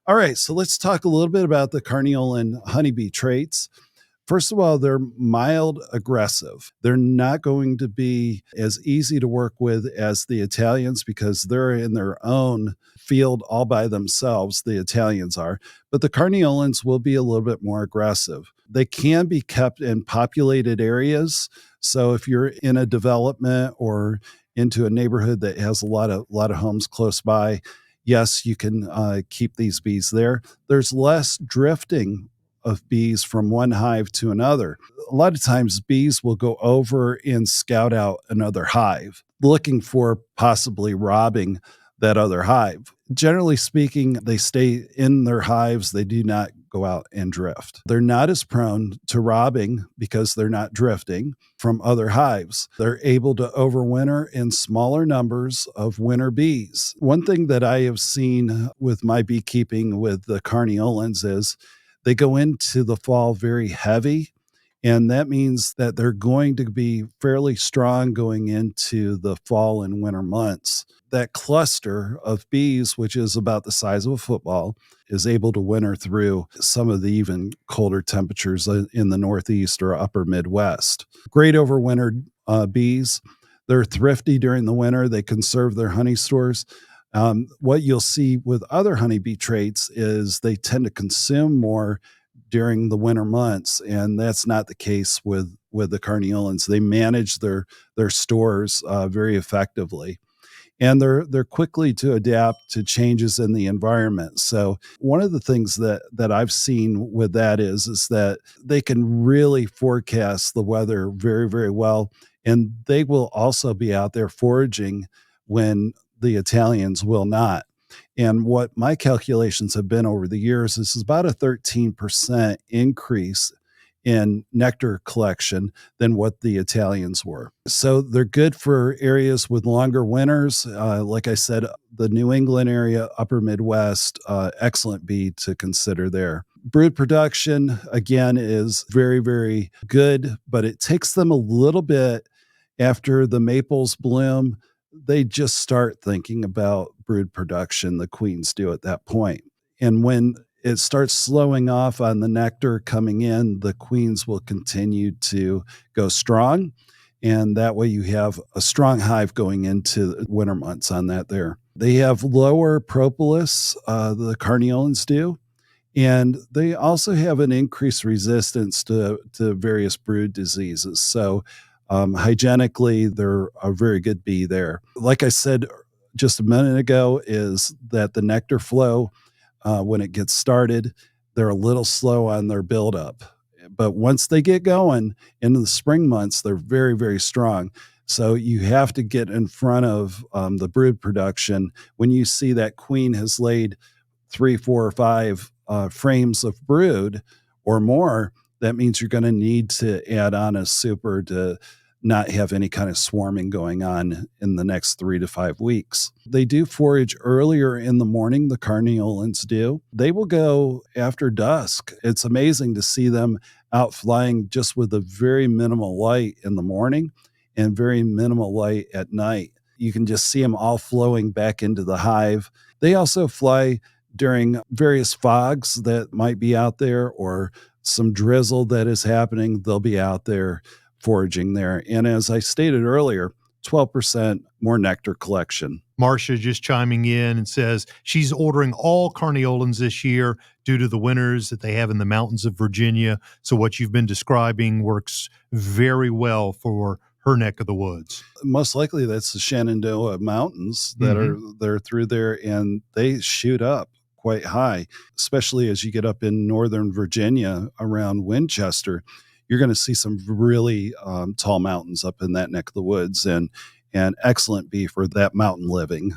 All right, so let's talk a little bit about the Carniolan honeybee traits. First of all, they're mild aggressive. They're not going to be as easy to work with as the Italians because they're in their own field all by themselves, the Italians are. But the Carniolans will be a little bit more aggressive. They can be kept in populated areas. So if you're in a development or into a neighborhood that has a lot of homes close by, yes, you can keep these bees there. There's less drifting of bees from one hive to another. A lot of times, bees will go over and scout out another hive, looking for possibly robbing that other hive. Generally speaking, they stay in their hives. They do not go out and drift. They're not as prone to robbing because they're not drifting from other hives. They're able to overwinter in smaller numbers of winter bees. One thing that I have seen with my beekeeping with the Carniolans is they go into the fall very heavy, and that means that they're going to be fairly strong going into the fall and winter months. That cluster of bees, which is about the size of a football, is able to winter through some of the even colder temperatures in the Northeast or upper Midwest. Great overwintered bees. They're thrifty during the winter. They conserve their honey stores. What you'll see with other honeybee traits is they tend to consume more during the winter months, and that's not the case with the Carniolans. They manage their stores very effectively, and they're quickly to adapt to changes in the environment. So one of the things that I've seen with that is that they can really forecast the weather very, very well, and they will also be out there foraging when the Italians will not. And what my calculations have been over the years is about a 13% increase in nectar collection than what the Italians were. So they're good for areas with longer winters. Like I said, the New England area, upper Midwest, excellent bee to consider there. Brood production, again, is very, very good, but it takes them a little bit after the maples bloom. They just start thinking about brood production. The queens do at that point. And when it starts slowing off on the nectar coming in, the queens will continue to go strong. And that way you have a strong hive going into the winter months on that there. They have lower propolis, the Carniolans do. And they also have an increased resistance to various brood diseases. So hygienically, they're a very good bee there. Like I said just a minute ago, is that the nectar flow, when it gets started, they're a little slow on their buildup. But once they get going into the spring months, they're very, very strong. So you have to get in front of the brood production. When you see that queen has laid 3, 4, or 5 frames of brood or more, that means you're going to need to add on a super to not have any kind of swarming going on in the next 3 to 5 weeks. They do forage earlier in the morning, the Carniolans do. They will go after dusk. It's amazing to see them out flying just with a very minimal light in the morning and very minimal light at night. You can just see them all flowing back into the hive. They also fly during various fogs that might be out there or some drizzle that is happening. They'll be out there foraging there. And as I stated earlier, 12% more nectar collection. Marcia just chiming in and says she's ordering all Carniolans this year due to the winters that they have in the mountains of Virginia. So what you've been describing works very well for her neck of the woods. Most likely that's the Shenandoah Mountains that are through there, and they shoot up quite high, especially as you get up in northern Virginia around Winchester. You're going to see some really tall mountains up in that neck of the woods, and excellent bee for that mountain living.